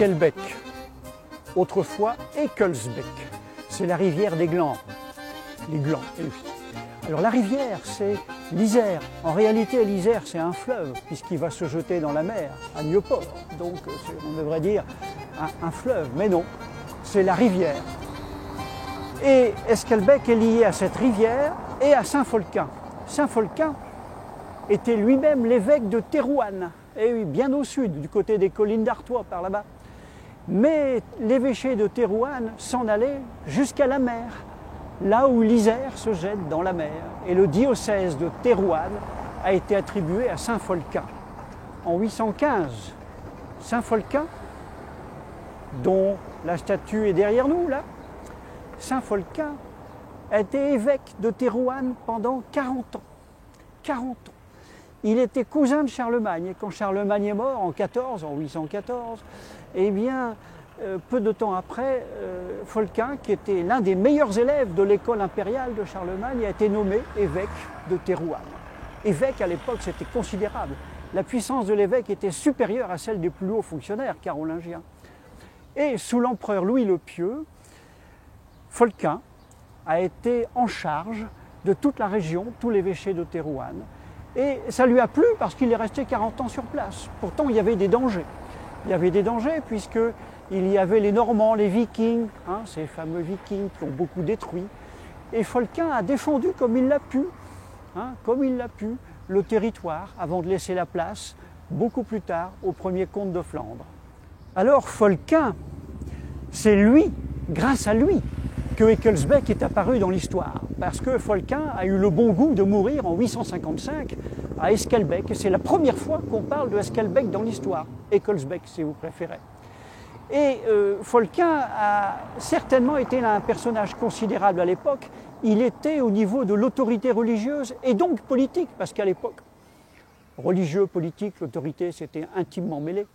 Esquelbecq, autrefois Eckelsbeck, c'est la rivière des glands. Les glands, eh oui. Alors la rivière, c'est l'Isère. En réalité, l'Isère, c'est un fleuve, puisqu'il va se jeter dans la mer, à Nieuport. Donc, on devrait dire un fleuve, mais non, c'est la rivière. Et Esquelbecq est lié à cette rivière et à Saint-Folquin. Saint-Folquin était lui-même l'évêque de Thérouanne, et oui, bien au sud, du côté des collines d'Artois, par là-bas. Mais l'évêché de Thérouanne s'en allait jusqu'à la mer, là où l'Isère se jette dans la mer. Et le diocèse de Thérouanne a été attribué à Saint-Folquin. En 815, Saint-Folquin, dont la statue est derrière nous, là, Saint-Folquin a été évêque de Thérouanne pendant 40 ans. 40 ans. Il était cousin de Charlemagne, et quand Charlemagne est mort en 814, eh bien, peu de temps après, Folquin, qui était l'un des meilleurs élèves de l'école impériale de Charlemagne, a été nommé évêque de Thérouanne. Évêque, à l'époque, c'était considérable. La puissance de l'évêque était supérieure à celle des plus hauts fonctionnaires carolingiens. Et sous l'empereur Louis le Pieux, Folquin a été en charge de toute la région, tout l'évêché de Thérouanne. Et ça lui a plu parce qu'il est resté 40 ans sur place. Pourtant, il y avait des dangers. Il y avait des dangers puisqu'il y avait les Normands, les Vikings, ces fameux Vikings qui ont beaucoup détruit. Et Folquin a défendu comme il l'a pu, le territoire avant de laisser la place, beaucoup plus tard, au premier comte de Flandre. Alors Folquin, c'est lui, grâce à lui, que Eckelsbeck est apparu dans l'histoire, parce que Folquin a eu le bon goût de mourir en 855 à Esquelbecq, et c'est la première fois qu'on parle de Esquelbecq dans l'histoire, Eckelsbeck si vous préférez. Et Folquin a certainement été un personnage considérable à l'époque. Il était au niveau de l'autorité religieuse et donc politique, parce qu'à l'époque, religieux, politique, l'autorité s'était intimement mêlée.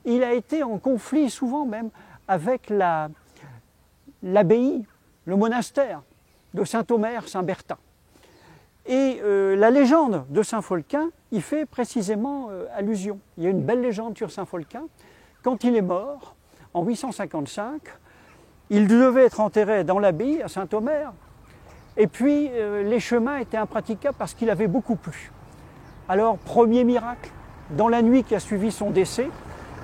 Il a été en conflit souvent même avec l'abbaye, le monastère de Saint-Omer, Saint-Bertin. Et la légende de Saint-Folquin y fait précisément allusion. Il y a une belle légende sur Saint-Folquin. Quand il est mort, en 855, il devait être enterré dans l'abbaye à Saint-Omer. Et puis, les chemins étaient impraticables parce qu'il avait beaucoup plu. Alors, premier miracle, dans la nuit qui a suivi son décès,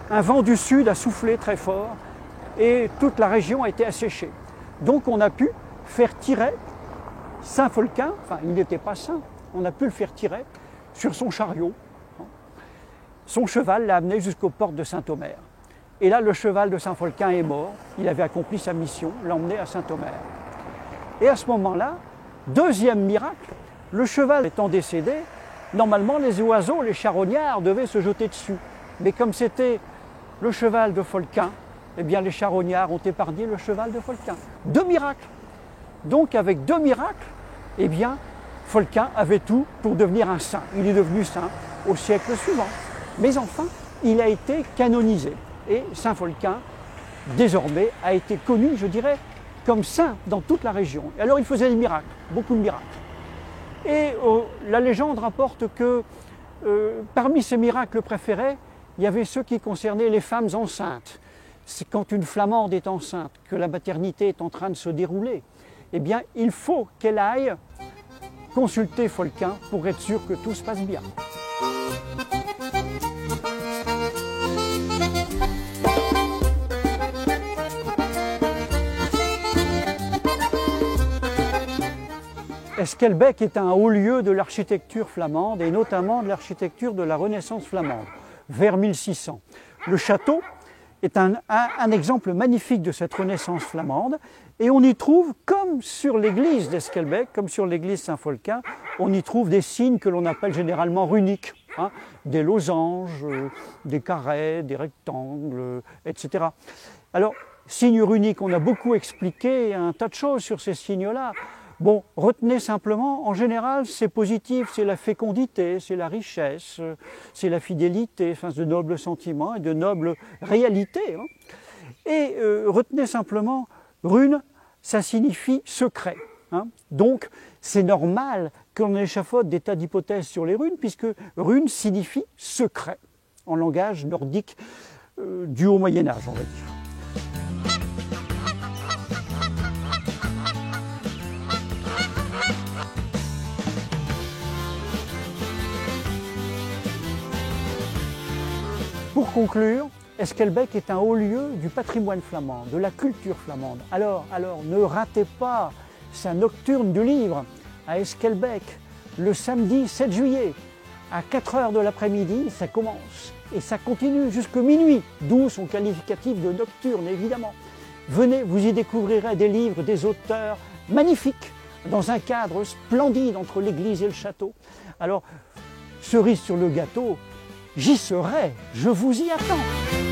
un vent du sud a soufflé très fort et toute la région a été asséchée. Donc on a pu faire tirer Saint-Folquin, enfin il n'était pas saint, on a pu le faire tirer sur son chariot. Son cheval l'a amené jusqu'aux portes de Saint-Omer. Et là le cheval de Saint-Folquin est mort, il avait accompli sa mission, l'emmener à Saint-Omer. Et à ce moment-là, deuxième miracle, le cheval étant décédé, normalement les oiseaux, les charognards devaient se jeter dessus. Mais comme c'était le cheval de Folquin, eh bien les charognards ont épargné le cheval de Folquin. Deux miracles. Donc avec deux miracles, eh bien Folquin avait tout pour devenir un saint. Il est devenu saint au siècle suivant. Mais enfin, il a été canonisé. Et Saint Folquin, désormais, a été connu, je dirais, comme saint dans toute la région. Et alors il faisait des miracles, beaucoup de miracles. Et la légende rapporte que parmi ses miracles préférés, il y avait ceux qui concernaient les femmes enceintes. C'est quand une flamande est enceinte, que la maternité est en train de se dérouler, eh bien, il faut qu'elle aille consulter Folquin pour être sûr que tout se passe bien. Esquelbecq est un haut lieu de l'architecture flamande et notamment de l'architecture de la Renaissance flamande, vers 1600. Le château est un exemple magnifique de cette Renaissance flamande et on y trouve, comme sur l'église d'Esquelbecq, comme sur l'église Saint-Folquin, on y trouve des signes que l'on appelle généralement runiques, des losanges, des carrés, des rectangles, etc. Alors, signes runiques, on a beaucoup expliqué un tas de choses sur ces signes-là. Bon, retenez simplement, en général, c'est positif, c'est la fécondité, c'est la richesse, c'est la fidélité, enfin, de nobles sentiments et de nobles réalités. Et retenez simplement, rune, ça signifie secret. Donc, c'est normal qu'on échafaude des tas d'hypothèses sur les runes, puisque rune signifie secret, en langage nordique du haut Moyen-Âge, on va dire. Pour conclure, Esquelbecq est un haut lieu du patrimoine flamand, de la culture flamande. Alors, ne ratez pas sa nocturne du livre à Esquelbecq, le samedi 7 juillet, à 4 h de l'après-midi, ça commence et ça continue jusqu'à minuit, d'où son qualificatif de nocturne évidemment. Venez, vous y découvrirez des livres, des auteurs magnifiques, dans un cadre splendide entre l'église et le château. Alors, cerise sur le gâteau, j'y serai, je vous y attends.